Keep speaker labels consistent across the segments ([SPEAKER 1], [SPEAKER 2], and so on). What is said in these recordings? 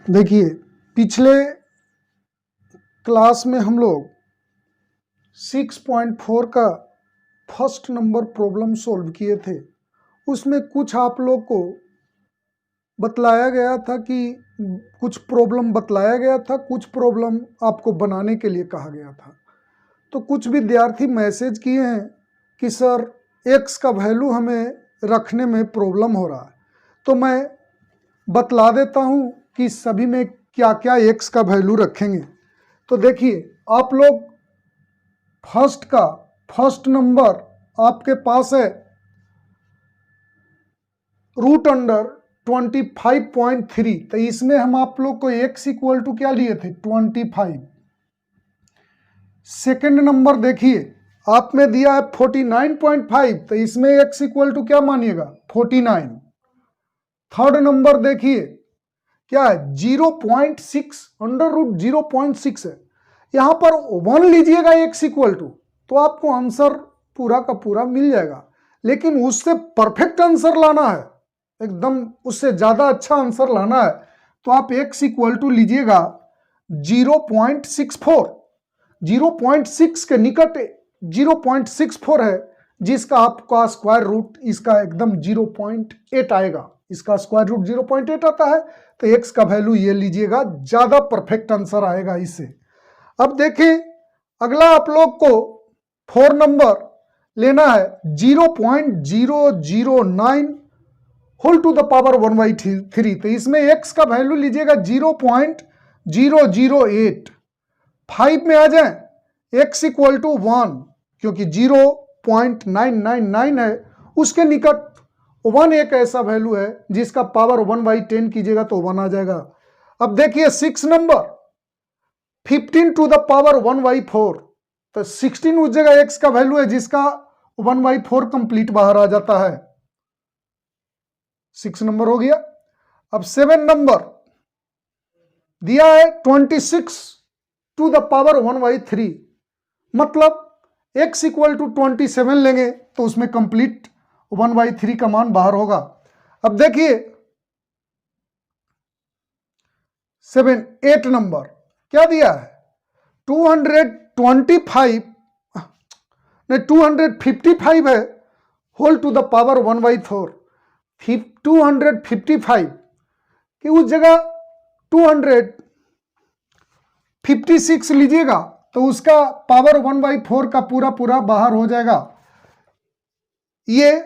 [SPEAKER 1] देखिए, पिछले क्लास में हम लोग 6.4 का फर्स्ट नंबर प्रॉब्लम सॉल्व किए थे। उसमें कुछ आप लोग को बतलाया गया था कि कुछ प्रॉब्लम बतलाया गया था, कुछ प्रॉब्लम आपको बनाने के लिए कहा गया था। तो कुछ विद्यार्थी मैसेज किए हैं कि सर x का वैल्यू हमें रखने में प्रॉब्लम हो रहा है। तो मैं बतला देता हूं कि सभी में क्या क्या x का वैल्यू रखेंगे। तो देखिए, आप लोग फर्स्ट नंबर आपके पास है √25.3। तो इसमें हम आप लोग को x इक्वल टू क्या लिए थे, 25। सेकेंड नंबर देखिए, आप में दिया है 49.5, तो इसमें x इक्वल टू क्या मानिएगा, 49। थर्ड नंबर देखिए क्या है, 0.6, √0.6 है। यहां पर 1 लीजिएगा x इक्वल टू, तो आपको आंसर पूरा का पूरा मिल जाएगा। लेकिन उससे परफेक्ट आंसर लाना है, एकदम उससे ज्यादा अच्छा आंसर लाना है, तो आप x इक्वल टू लीजिएगा 0.64। 0.6 के निकट 0.64 है, जिसका आपका स्क्वायर रूट इसका एकदम 0.8 आएगा। इसका स्क्वायर रूट 0.8 आता है, तो x का वैल्यू ये लीजिएगा, ज्यादा परफेक्ट आंसर आएगा इससे। अब देखिए, अगला आप लोग को 4 नंबर लेना है 0.009 होल टू द पावर 1/3। तो इसमें x का वैल्यू लीजिएगा 0.008। 5 में आ जाए x इक्वल टू 1, क्योंकि 0.999 है, उसके निकट 1 एक ऐसा वैल्यू है जिसका पावर 1/10 कीजिएगा तो 1 आ जाएगा। अब देखिए 6 नंबर 15 टू द पावर 1/4। तो 16 उस जगह x का वैल्यू है जिसका 1/4 कंप्लीट बाहर आ जाता है। 6 नंबर हो गया। अब 7 नंबर दिया है 26 टू द पावर 1/3, मतलब x इक्वल टू 27 लेंगे तो उसमें कंप्लीट 1/3 का मान बाहर होगा। अब देखिए 8 नंबर क्या दिया है, 255 है होल टू द पावर 1/4। 255 कि उस जगह 256 लीजिएगा तो उसका पावर 1/4 का पूरा पूरा बाहर हो जाएगा। ये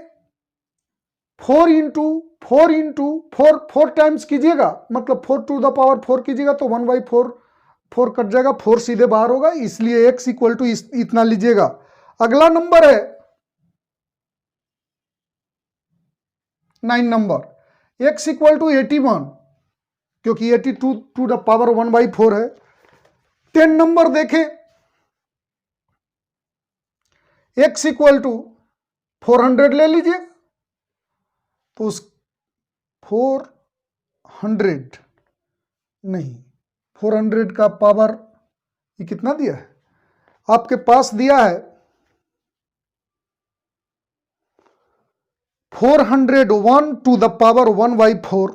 [SPEAKER 1] 4 टाइम्स कीजिएगा, मतलब 4 टू द पावर 4 कीजिएगा तो 1/4 कट जाएगा, 4 सीधे बाहर होगा, इसलिए x इक्वल टू इतना लीजिएगा। अगला नंबर है 9 नंबर, x इक्वल टू 81, क्योंकि 82 टू द पावर 1/4 है। 10 नंबर देखें, x इक्वल टू 400 ले लीजिए, तो उस 400 नहीं, 400 का पावर ये कितना दिया है आपके पास, दिया है 401 टू द पावर 1/4।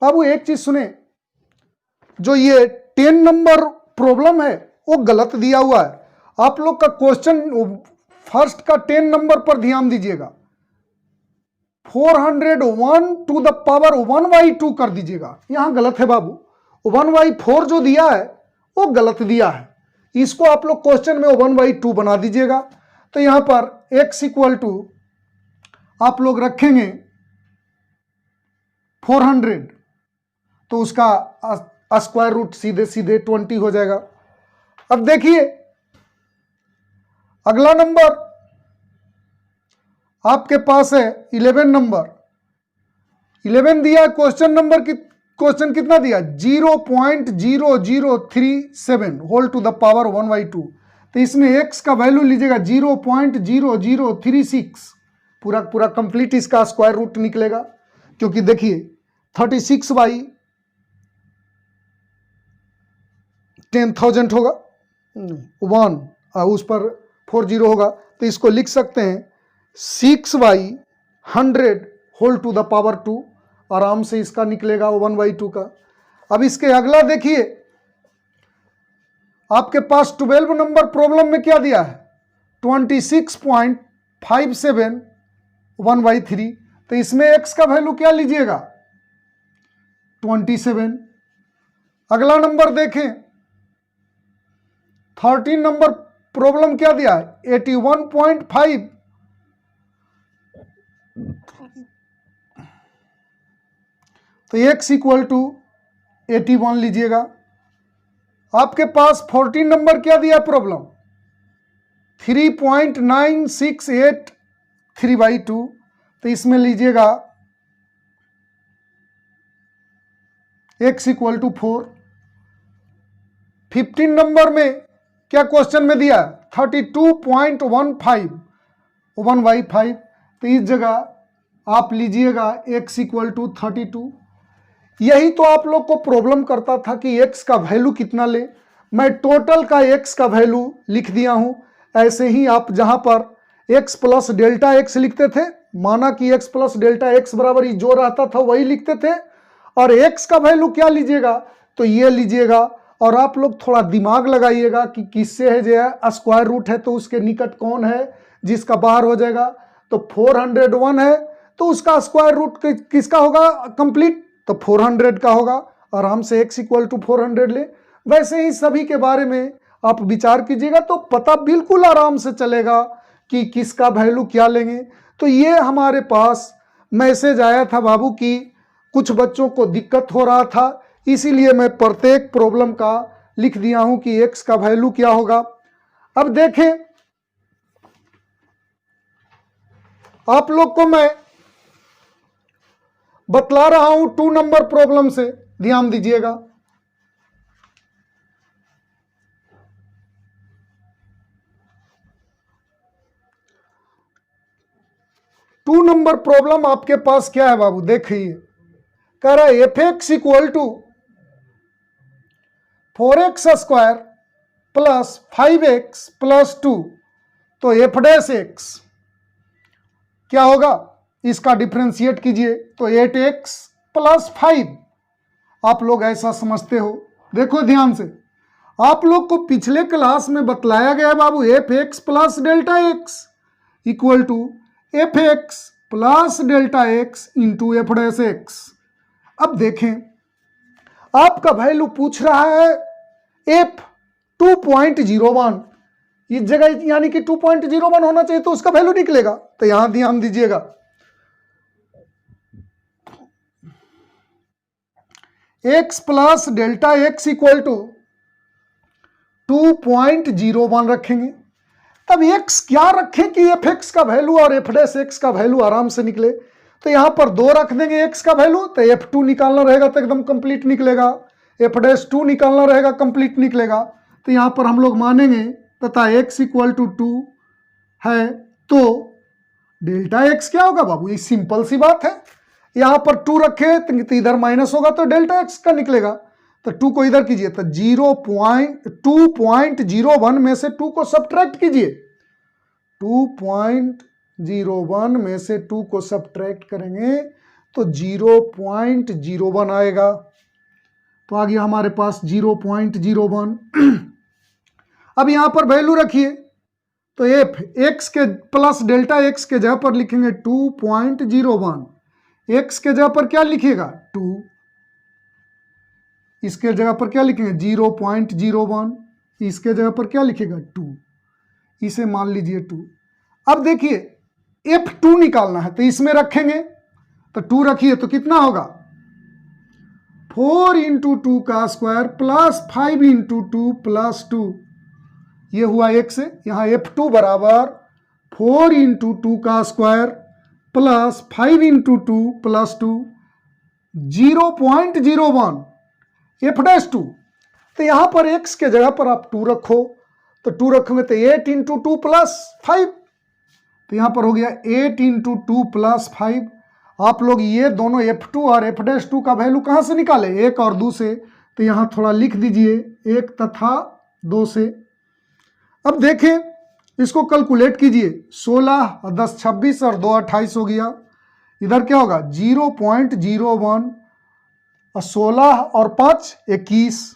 [SPEAKER 1] अब वो एक चीज सुने, जो ये 10 नंबर प्रॉब्लम है वो गलत दिया हुआ है। आप लोग का क्वेश्चन फर्स्ट का 10 नंबर पर ध्यान दीजिएगा, 401 टू द पावर 1/2 कर दीजिएगा, यहां गलत है बाबू। 1/4 जो दिया है वो गलत दिया है, इसको आप लोग क्वेश्चन में 1/2 बना दीजिएगा। तो यहां पर x इक्वल टू आप लोग रखेंगे 400, तो उसका स्क्वायर रूट सीधे सीधे 20 हो जाएगा। अब देखिए अगला नंबर आपके पास है 11 नंबर। 11 दिया, क्वेश्चन कितना दिया, 0.0037 होल टू द पावर 1/2। तो इसमें x का वैल्यू लीजिएगा 0.0036, पूरा पूरा कंप्लीट इसका स्क्वायर रूट निकलेगा, क्योंकि देखिए 36 बाई 10,000 होगा, 1 उस पर 40 होगा, तो इसको लिख सकते हैं 6/100 होल टू द पावर 2, आराम से इसका निकलेगा 1/2 का। अब इसके अगला देखिए, आपके पास 12 नंबर प्रॉब्लम में क्या दिया है, 26.57 1/3, तो इसमें x का वैल्यू क्या लीजिएगा, 27। अगला नंबर देखें, 13 नंबर प्रॉब्लम क्या दिया है, 81.5, तो x इक्वल टू 81 लीजिएगा। आपके पास 14 नंबर क्या दिया प्रॉब्लम, 3.968 3/2, तो इसमें लीजिएगा x इक्वल टू 4। 15 नंबर में क्या क्वेश्चन में दिया, 32.15 1/5, तो इस जगह आप लीजिएगा x इक्वल टू 32। यही तो आप लोग को प्रॉब्लम करता था कि x का वैल्यू कितना ले, मैं टोटल का x का वैल्यू लिख दिया हूं। ऐसे ही आप जहां पर x प्लस डेल्टा x लिखते थे, माना कि x प्लस डेल्टा x बराबर जो रहता था वही लिखते थे, और x का वैल्यू क्या लीजिएगा, तो ये लीजिएगा। और आप लोग थोड़ा दिमाग लगाइएगा कि किससे है, जो है स्क्वायर रूट है तो उसके निकट कौन है जिसका बाहर हो जाएगा, तो 401 है तो उसका स्क्वायर रूट किसका होगा कंप्लीट, तो 400 का होगा। आराम से x इक्वल टू 400 ले। वैसे ही सभी के बारे में आप विचार कीजिएगा तो पता बिल्कुल आराम से चलेगा कि किसका वैल्यू क्या लेंगे। तो ये हमारे पास मैसेज आया था बाबू कि कुछ बच्चों को दिक्कत हो रहा था, इसीलिए मैं प्रत्येक प्रॉब्लम का लिख दिया हूं कि x का वैल्यू क्या होगा। अब देखें, आप लोग को मैं बतला रहा हूं 2 नंबर प्रॉब्लम से, ध्यान दीजिएगा। टू नंबर प्रॉब्लम आपके पास क्या है बाबू, देखिए कह रहा है f(x) equal to 4x² plus 5x plus 2, तो f' क्या होगा, इसका डिफ्रेंशिएट कीजिए तो 8x प्लस 5। आप लोग ऐसा समझते हो, देखो ध्यान से, आप लोग को पिछले क्लास में बतलाया गया बाबू f(x) plus delta x equal to f(x) plus delta x into f'(x). अब देखें, आपका वैल्यू पूछ रहा है f 2.01, इस जगह यानी कि 2.01 होना चाहिए तो उसका वैल्यू निकलेगा। तो यहां ध्यान दीजिएगा, x plus delta x equal to 2.01 रखेंगे, तब x क्या रखें कि f(x) का वैल्यू और f'(x) का वैल्यू आराम से निकले। तो यहां पर 2 रख देंगे x का वैल्यू, तो f2 निकालना रहेगा तो एकदम कंप्लीट निकलेगा, f'2 निकालना रहेगा कंप्लीट निकलेगा। तो यहां पर हम लोग मानेंगे तथा x इक्वल टू 2 है, तो डेल्टा x क्या होगा बाबू, ये सिंपल सी बात है। यहां पर 2 रखे तो इधर माइनस होगा तो डेल्टा x का निकलेगा, तो 2 को इधर कीजिए तो 2.01 में से 2 को सब्ट्रैक्ट कीजिए, 2.01 में से 2 को सब्ट्रैक्ट करेंगे तो 0.01 आएगा। तो आ गया हमारे पास 0.01। अब यहां पर वैल्यू रखिए तो x के प्लस डेल्टा x के जगह पर लिखेंगे 2.01, x के जगह पर क्या लिखिएगा 2, इसके जगह पर क्या लिखेंगे 0.01, इसके जगह पर क्या लिखेगा 2, इसे मान लीजिए 2। अब देखिए f2 निकालना है तो इसमें रखेंगे, तो 2 रखिए तो कितना होगा 4 इंटू 2 का स्क्वायर प्लस 5 इंटू 2 प्लस 2, ये हुआ x। यहाँ f2 बराबर 4 इंटू 2 का square plus 5 into 2 plus 2, 0.01 f'2। तो यहाँ पर x के जगह पर आप 2 रखो, तो 2 रखोगे तो 8 इंटू 2 प्लस 5, तो यहाँ पर हो गया 8 इंटू 2 प्लस 5। आप लोग ये दोनों f2 और f'2 का वैल्यू कहाँ से निकाले, 1 और 2 से, तो यहाँ थोड़ा लिख दीजिए 1 तथा 2 से। अब देखें इसको कैलकुलेट कीजिए, 16 और 10 26 और 2 28 हो गया। इधर क्या होगा 0.01 और 16 और 5 21।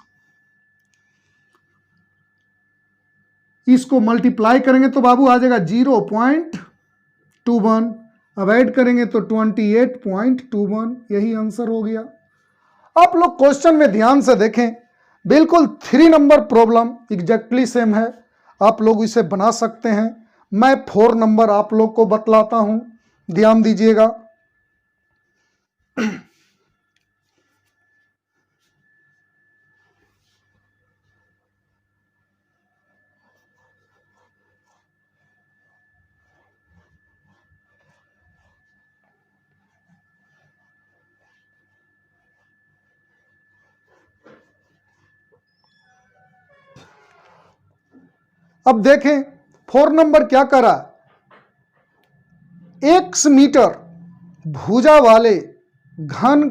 [SPEAKER 1] इसको मल्टीप्लाई करेंगे तो बाबू आ जाएगा 0.21, अब ऐड करेंगे तो 28.21। यही आंसर हो गया। आप लोग क्वेश्चन में ध्यान से देखें, बिल्कुल 3 नंबर प्रॉब्लम एग्जैक्टली सेम है, आप लोग इसे बना सकते हैं। मैं 4 नंबर आप लोग को बतलाता हूं, ध्यान दीजिएगा। अब देखें 4 नंबर क्या करा, 1 मीटर भुजा वाले घन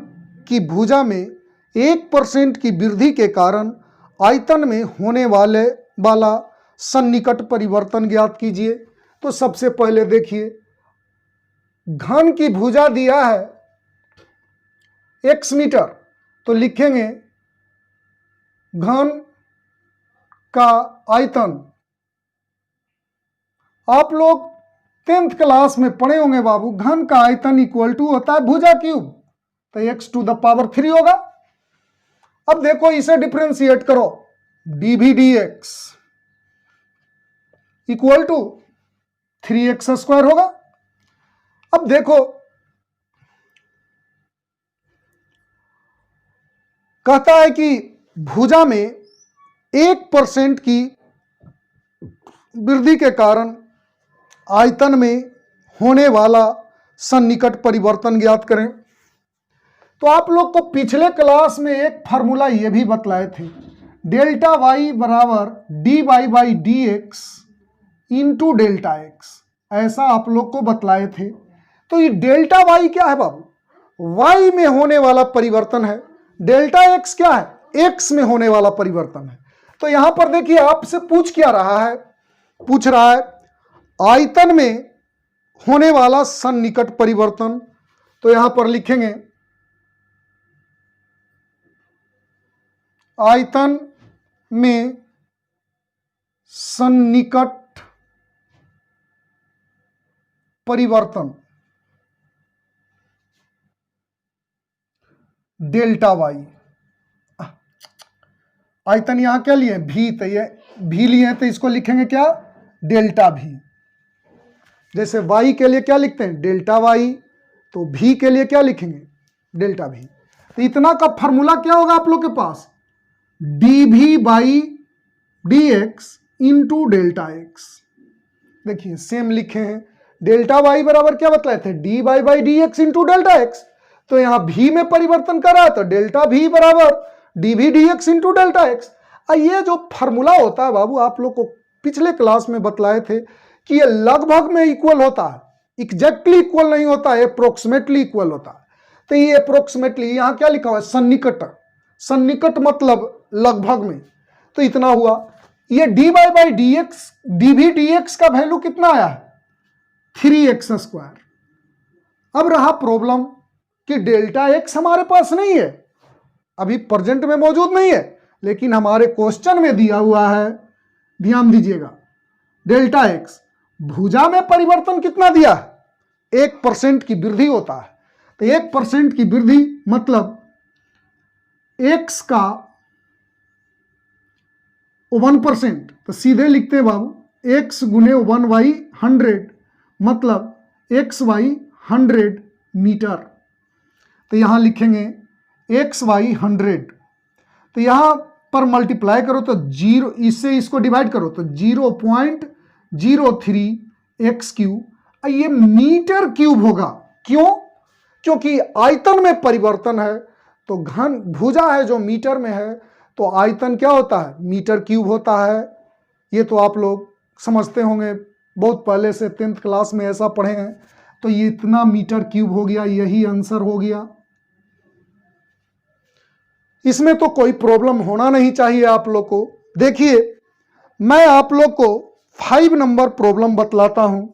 [SPEAKER 1] की भुजा में 1% की वृद्धि के कारण आयतन में होने वाला सन्निकट परिवर्तन ज्ञात कीजिए। तो सबसे पहले देखिए, घन की भुजा दिया है 1 मीटर, तो लिखेंगे घन का आयतन। आप लोग 10th क्लास में पढ़े होंगे बाबू, घन का आयतन इक्वल टू होता है भुजा क्यूब, तो x⁻³ होगा। अब देखो इसे डिफरेंशिएट करो, dv/dx इक्वल टू 3x² होगा। अब देखो कहता है कि भुजा में 1% की वृद्धि के कारण आयतन में होने वाला सन्निकट परिवर्तन ज्ञात करें। तो आप लोग को पिछले क्लास में एक फार्मूला ये भी बतलाए थे, डेल्टा वाई बराबर dy/dx इंटू डेल्टा एक्स, ऐसा आप लोग को बतलाए थे। तो ये डेल्टा वाई क्या है बाबू, वाई में होने वाला परिवर्तन है, डेल्टा एक्स क्या है, एक्स में होने वाला परिवर्तन है। तो यहां पर देखिए आपसे पूछ क्या रहा है, पूछ रहा है आयतन में होने वाला सन्निकट परिवर्तन। तो यहां पर लिखेंगे आयतन में सन्निकट परिवर्तन डेल्टा वाई। आयतन यहां क्या लिए भी, तो ये भी लिए तो इसको लिखेंगे क्या, डेल्टा भी। जैसे y के लिए क्या लिखते हैं डेल्टा वाई, तो v के लिए क्या लिखेंगे डेल्टा भी। तो इतना का फॉर्मूला क्या होगा आप लोग के पास, dv/dx इंटू डेल्टा एक्स। देखिए सेम लिखे हैं, डेल्टा वाई बराबर क्या बतलाए थे dy/dx इंटू डेल्टा एक्स, तो यहां v में परिवर्तन कर रहा है तो डेल्टा v बराबर dv/dx इंटू डेल्टा एक्स। ये जो फॉर्मूला होता है बाबू आप लोग को पिछले क्लास में बतलाए थे कि ये लगभग में इक्वल होता है, एग्जैक्टली इक्वल नहीं होता है, अप्रोक्सीमेटली इक्वल होता है। तो ये अप्रोक्सीमेटली यहां क्या लिखा हुआ है सन्निकट, सन्निकट मतलब लगभग में, तो इतना हुआ। ये dy/dx dv/dx का वैल्यू कितना आया है 3x²। अब रहा प्रॉब्लम कि डेल्टा एक्स हमारे पास नहीं है, अभी प्रेजेंट में मौजूद नहीं है, लेकिन हमारे क्वेश्चन में दिया हुआ है, ध्यान दीजिएगा। डेल्टा एक्स भुजा में परिवर्तन कितना दिया है 1% की वृद्धि होता है, तो 1% की वृद्धि मतलब x का 1%, तो सीधे लिखते हैं बाबू x गुने 1/100 मतलब x/100 मीटर। तो यहां लिखेंगे x/100, तो यहां पर मल्टीप्लाई करो तो 0, इससे इसको डिवाइड करो तो 0.03x³, ये मीटर क्यूब होगा। क्यों, क्योंकि आयतन में परिवर्तन है, तो घन भुजा है जो मीटर में है, तो आयतन क्या होता है मीटर क्यूब होता है। ये तो आप लोग समझते होंगे, बहुत पहले से 10th क्लास में ऐसा पढ़े हैं। तो ये इतना मीटर क्यूब हो गया, यही आंसर हो गया। इसमें तो कोई प्रॉब्लम होना नहीं चाहिए आप लोग को। देखिए, मैं आप लोग को 5 नंबर प्रॉब्लम बतलाता हूं।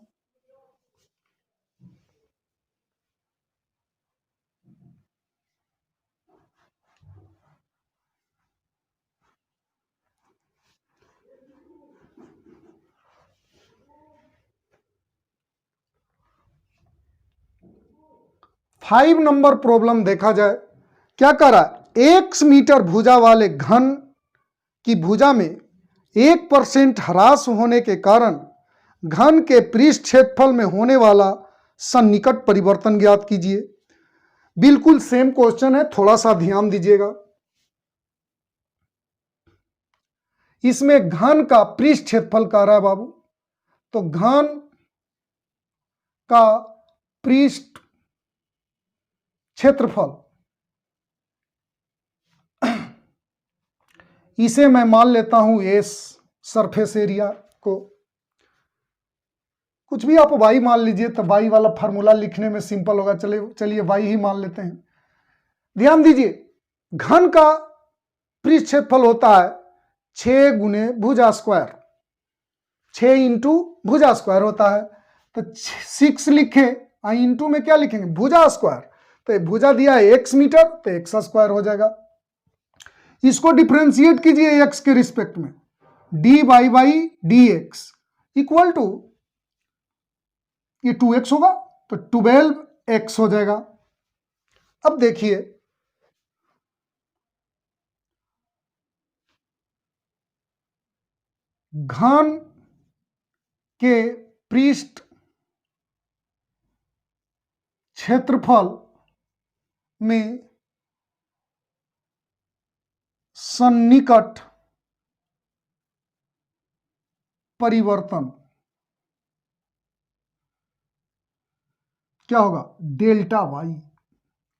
[SPEAKER 1] फाइव नंबर प्रॉब्लम देखा जाए, क्या कह रहा है, 1 मीटर भुजा वाले घन की भुजा में 1% ह्रास होने के कारण घन के पृष्ठ क्षेत्रफल में होने वाला सन्निकट परिवर्तन ज्ञात कीजिए। बिल्कुल सेम क्वेश्चन है, थोड़ा सा ध्यान दीजिएगा। इसमें घन का पृष्ठ क्षेत्रफल कह रहा है बाबू, तो घन का पृष्ठ क्षेत्रफल, इसे मैं मान लेता हूं एस, सरफेस एरिया को। कुछ भी आप वाई मान लीजिए, तो वाई वाला फार्मूला लिखने में सिंपल होगा। चलिए वाई ही मान लेते हैं। ध्यान दीजिए, घन का पृष्ठ क्षेत्रफल होता है 6 गुने भुजा स्क्वायर, 6 इंटू भुजा स्क्वायर होता है। तो 6 लिखें, इंटू में क्या लिखेंगे, भुजा स्क्वायर। तो भुजा दिया है x मीटर, तो एक्स स्क्वायर हो जाएगा। इसको डिफ्रेंशिएट कीजिए x के रिस्पेक्ट में, dy by D x equal to, ये 2x होगा तो 12x हो जाएगा। अब देखिए, घन के पृष्ठ क्षेत्रफल में सन्निकट परिवर्तन क्या होगा, डेल्टा वाई।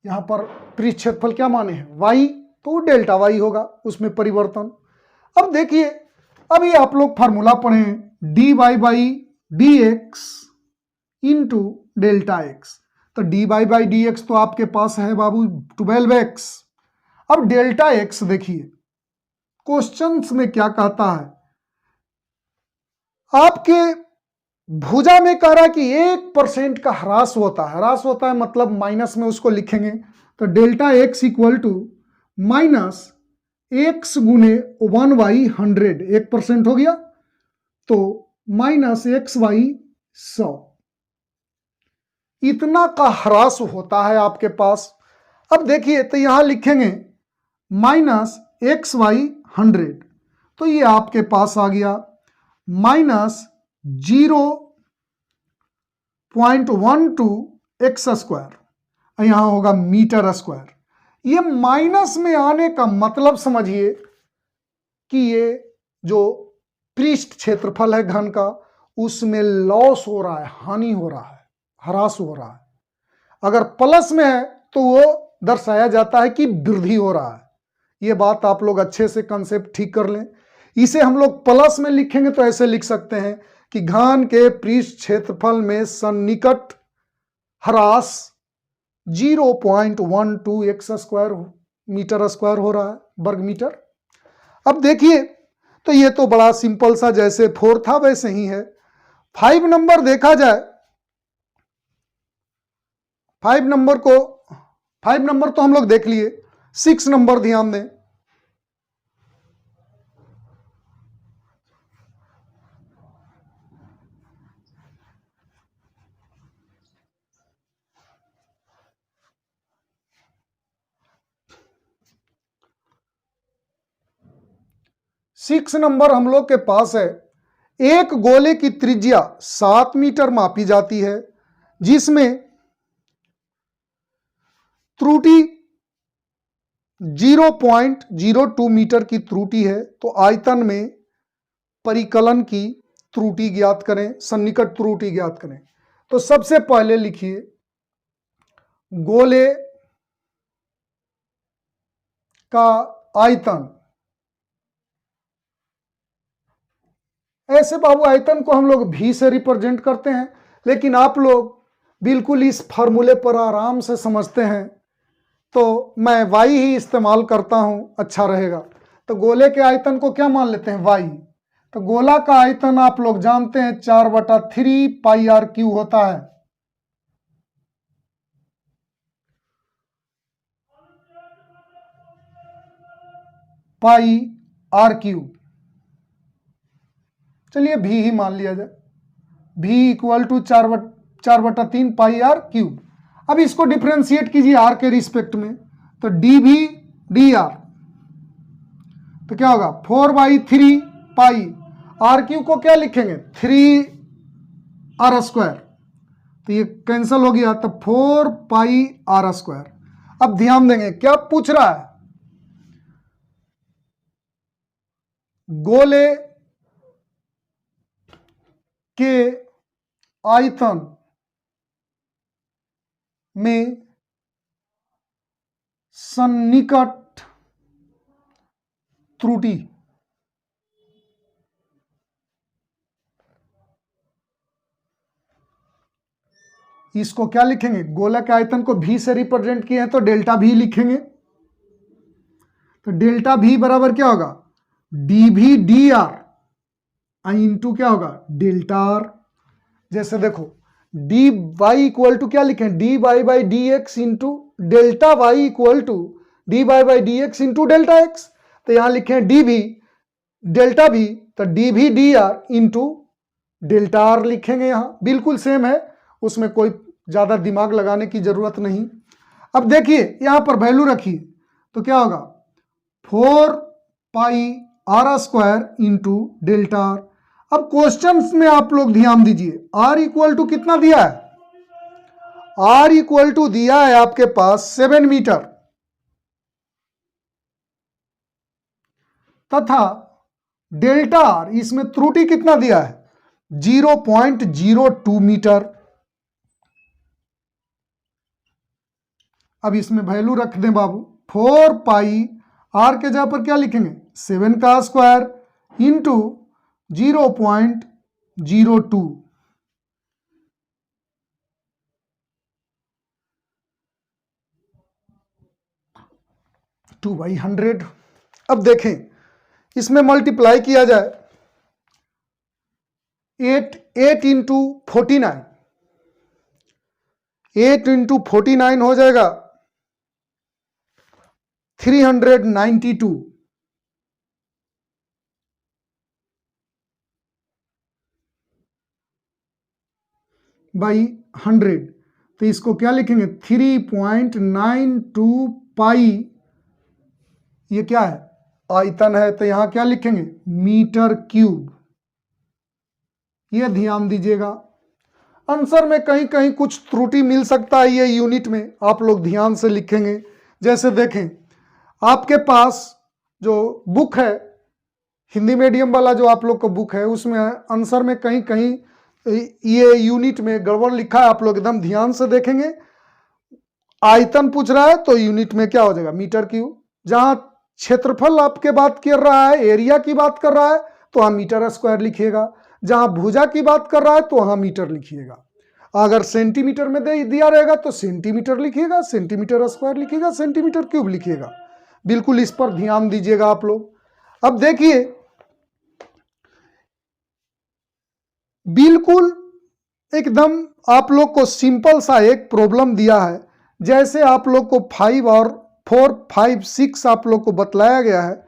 [SPEAKER 1] यहां पर पृष्ठ क्षेत्रफल क्या माने हैं, वाई, तो डेल्टा वाई होगा, उसमें परिवर्तन। अब देखिए, अभी आप लोग फार्मूला पढ़े, D Y by D x into delta x. तो D Y by D X तो आपके पास है बाबू 12x। अब डेल्टा एक्स देखिए, क्वेश्चंस में क्या कहता है, आपके भुजा में कह रहा है कि 1% का ह्रास होता है। ह्रास होता है मतलब माइनस में उसको लिखेंगे, तो delta x equal to minus x गुने 1/100, 1% हो गया, तो माइनस एक्स बाई 100, इतना का ह्रास होता है आपके पास। अब देखिए, तो यहां लिखेंगे माइनस एक्स बाई 100, तो ये आपके पास आ गया माइनस 0.12 एक्स स्क्वायर, यहां होगा मीटर स्क्वायर। ये माइनस में आने का मतलब समझिए कि ये जो पृष्ठ क्षेत्रफल है घन का, उसमें लॉस हो रहा है, हानि हो रहा है, ह्रास हो रहा है। अगर प्लस में है तो वो दर्शाया जाता है कि वृद्धि हो रहा है। ये बात आप लोग अच्छे से कंसेप्ट ठीक कर लें। इसे हम लोग प्लस में लिखेंगे तो ऐसे लिख सकते हैं कि घन के पृष्ठ क्षेत्रफल में सन्निकट ह्रास 0.12 एक्स स्क्वायर मीटर स्क्वायर हो रहा है, वर्ग मीटर। अब देखिए, तो ये तो बड़ा सिंपल सा, जैसे 4 था वैसे ही है। 5 नंबर देखा जाए, 5 नंबर तो हम लोग देख लिए। 6 नंबर ध्यान दें। सिक्स नंबर हम लोग के पास है, एक गोले की त्रिज्या 7 मीटर मापी जाती है, जिसमें त्रुटि 0.02 मीटर की त्रुटि है। तो आयतन में परिकलन की त्रुटि ज्ञात करें, सन्निकट त्रुटि ज्ञात करें। तो सबसे पहले लिखिए, गोले का आयतन, ऐसे बाबू आयतन को हम लोग भी से रिप्रेजेंट करते हैं, लेकिन आप लोग बिल्कुल इस फॉर्मूले पर आराम से समझते हैं तो मैं y ही इस्तेमाल करता हूं, अच्छा रहेगा। तो गोले के आयतन को क्या मान लेते हैं, y। तो गोला का आयतन आप लोग जानते हैं 4/3 पाई आर क्यू होता है। पाई आर क्यूब, चलिए भी ही मान लिया जाए, भी equal to 4/3 pi r cube. अब इसको डिफ्रेंशिएट कीजिए आर के रिस्पेक्ट में, तो डी भी डी आर, तो क्या होगा 4/3 पाई आर क्यूब को क्या लिखेंगे 3r², तो ये कैंसिल हो गया, तो 4 पाई r²। अब ध्यान देंगे क्या पूछ रहा है, गोले के आयतन में सन्निकट त्रुटि इसको क्या लिखेंगे, गोला के आयतन को भी से रिप्रेजेंट किए हैं तो डेल्टा भी लिखेंगे। तो डेल्टा भी बराबर क्या होगा, डी भी डी आर इंटू क्या होगा डेल्टा आर। जैसे देखो डी वाई इक्वल टू क्या लिखें, d Y by D x into delta y equal to d Y by D x into delta x. तो यहां लिखें डी भी डेल्टा भी, तो डी भी D R into delta R लिखेंगे। यहां बिल्कुल सेम है, उसमें कोई ज्यादा दिमाग लगाने की जरूरत नहीं। अब देखिए यहां पर वैल्यू रखिए, तो क्या होगा 4 पाई r² इंटू डेल्टा आर। अब क्वेश्चन में आप लोग ध्यान दीजिए, r इक्वल टू कितना दिया है, r इक्वल टू दिया है आपके पास 7 मीटर, तथा डेल्टा आर इसमें त्रुटि कितना दिया है 0.02 मीटर। अब इसमें वैल्यू रख दें बाबू, 4 पाई आर के जगह पर क्या लिखेंगे 7 का स्क्वायर इंटू 0.02, 2/100। अब देखें इसमें मल्टीप्लाई किया जाए 8 इंटू 49, 8 इंटू 49 हो जाएगा 392 बाई 100। तो इसको क्या लिखेंगे 3.92 पाई, ये क्या है आयतन है, तो यहां क्या लिखेंगे मीटर क्यूब। ये ध्यान दीजिएगा, आंसर में कहीं कहीं कुछ त्रुटि मिल सकता है, ये यूनिट में आप लोग ध्यान से लिखेंगे। जैसे देखें आपके पास जो बुक है हिंदी मीडियम वाला, जो आप लोग का बुक है, उसमें आंसर में कहीं कहीं ये यूनिट में गड़बड़ लिखा है, आप लोग एकदम ध्यान से देखेंगे। आयतन पूछ रहा है तो यूनिट में क्या हो जाएगा मीटर क्यूब, जहां क्षेत्रफल आपके बात कर रहा है, एरिया की बात कर रहा है, तो वहां मीटर स्क्वायर लिखिएगा। जहां भुजा की बात कर रहा है तो वहां मीटर लिखिएगा। अगर सेंटीमीटर में दिया रहेगा तो सेंटीमीटर लिखिएगा, सेंटीमीटर स्क्वायर लिखिएगा, सेंटीमीटर क्यूब लिखिएगा। बिल्कुल इस पर ध्यान दीजिएगा आप लोग। अब देखिए बिल्कुल एकदम आप लोग को सिंपल सा एक प्रॉब्लम दिया है, जैसे आप लोग को 5 और 4, 5, 6 आप लोग को बतलाया गया है,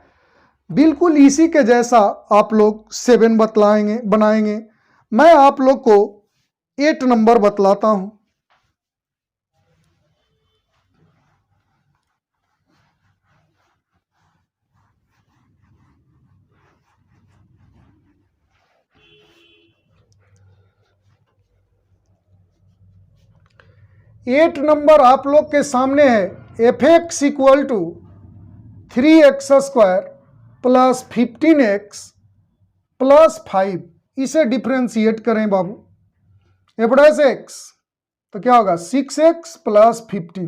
[SPEAKER 1] बिल्कुल इसी के जैसा आप लोग 7 बनाएंगे। मैं आप लोग को 8 नंबर बतलाता हूं। एट नंबर आप लोग के सामने है, f x equal to 3x² plus 15x plus 5। इसे डिफ्रेंशिएट करें बाबू, एफ डैश एक्स तो क्या होगा 6x प्लस 15।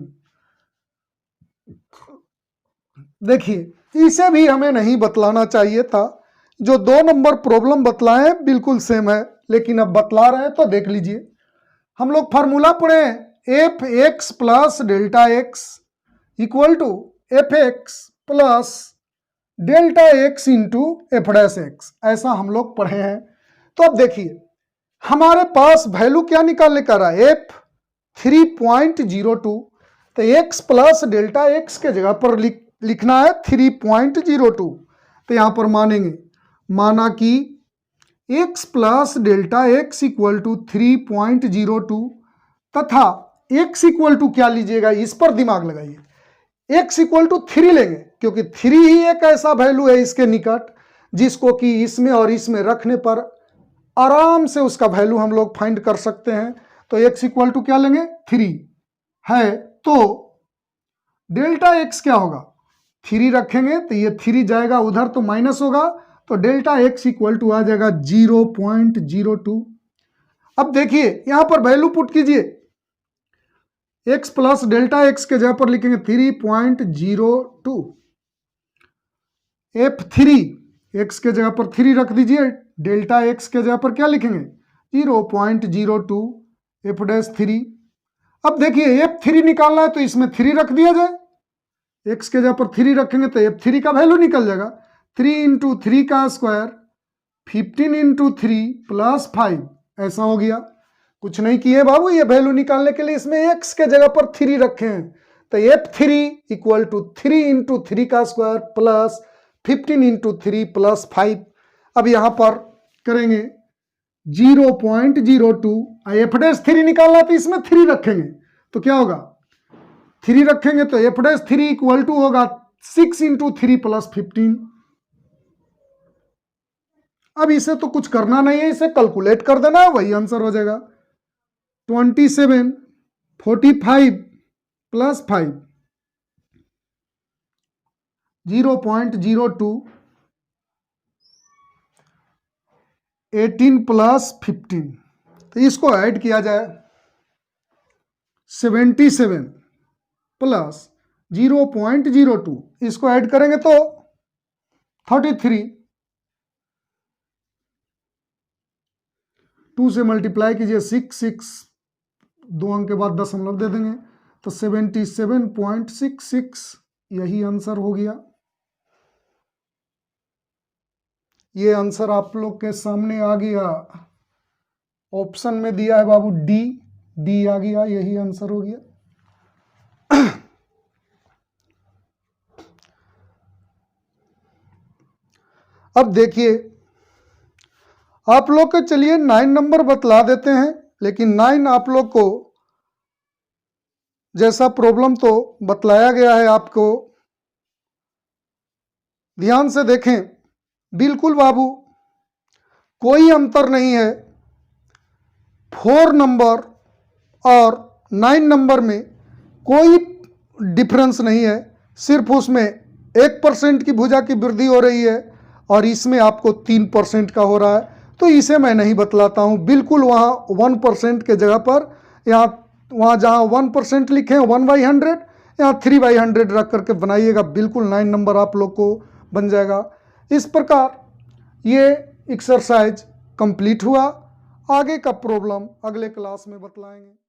[SPEAKER 1] देखिए इसे भी हमें नहीं बतलाना चाहिए था, जो 2 नंबर प्रॉब्लम बतलाए हैं बिल्कुल सेम है, लेकिन अब बतला रहे हैं तो देख लीजिए। हम लोग फार्मूला पढ़े f x plus delta x equal to f x plus delta x into f dash x, ऐसा हम लोग पढ़े हैं। तो अब देखिए हमारे पास वैल्यू क्या निकालने का रहा है, एफ 3.02, तो एक्स प्लस डेल्टा एक्स के जगह पर लिखना है 3.02। तो यहां पर मानेंगे, माना कि x plus delta x equal to 3.02 तथा x इक्वल टू क्या लीजिएगा, इस पर दिमाग लगाइए, x इक्वल टू 3 लेंगे क्योंकि 3 ही एक ऐसा वैल्यू है इसके निकट जिसको कि इसमें और इसमें रखने पर आराम से उसका वैल्यू हम लोग फाइंड कर सकते हैं। तो x इक्वल टू क्या लेंगे, 3 है, तो डेल्टा x क्या होगा, 3 रखेंगे तो ये 3 जाएगा उधर तो माइनस होगा, तो डेल्टा x इक्वल टू आ जाएगा 0.02। अब देखिए यहां पर वैल्यू पुट कीजिए, x प्लस डेल्टा एक्स के जगह पर लिखेंगे 3.02, f3 x के जगह पर 3 रख दीजिए, डेल्टा x के जगह पर क्या लिखेंगे 0.02 एफ डैश 3। अब देखिए f3 निकालना है तो इसमें 3 रख दिया जाए, x के जगह पर 3 रखेंगे तो f3 का वैल्यू निकल जाएगा 3 इंटू 3 का स्क्वायर 15 इंटू 3 प्लस 5, ऐसा हो गया। कुछ नहीं किए बाबू, ये वैल्यू निकालने के लिए इसमें x के जगह पर 3 रखे हैं, तो f3 इक्वल टू 3 इंटू 3 का स्क्वायर प्लस 15 इंटू 3 प्लस 5। अब यहां पर करेंगे 0.02, एफ डैश 3 निकालना तो इसमें 3 रखेंगे तो क्या होगा, 3 रखेंगे तो एफ डैश 3 इक्वल टू होगा 6 इंटू 3 प्लस 15। अब इसे तो कुछ करना नहीं है, इसे कैलकुलेट कर देना है, वही आंसर हो जाएगा 27 45 प्लस 5 0.02 18 प्लस 15, तो इसको ऐड किया जाए 77 प्लस 0.02, इसको ऐड करेंगे तो 33, 2 से मल्टीप्लाई कीजिए 6 2 अंक के बाद दशमलव दे देंगे तो 77.66, यही आंसर हो गया। ये आंसर आप लोग के सामने आ गया, ऑप्शन में दिया है बाबू डी आ गया, यही आंसर हो गया। अब देखिए आप लोग को, चलिए 9 नंबर बतला देते हैं, लेकिन 9 आप लोग को जैसा प्रॉब्लम तो बतलाया गया है, आपको ध्यान से देखें, बिल्कुल बाबू कोई अंतर नहीं है, 4 नंबर और 9 नंबर में कोई डिफरेंस नहीं है, सिर्फ उसमें 1% की भुजा की वृद्धि हो रही है और इसमें आपको 3% का हो रहा है, तो इसे मैं नहीं बतलाता हूं, बिल्कुल वहां 1% के जगह पर वहां जहां 1% लिखे हैं 1/100, यहाँ 3/100 रख करके बनाइएगा, बिल्कुल 9 नंबर आप लोग को बन जाएगा। इस प्रकार ये एक्सरसाइज कंप्लीट हुआ, आगे का प्रॉब्लम अगले क्लास में बतलाएंगे।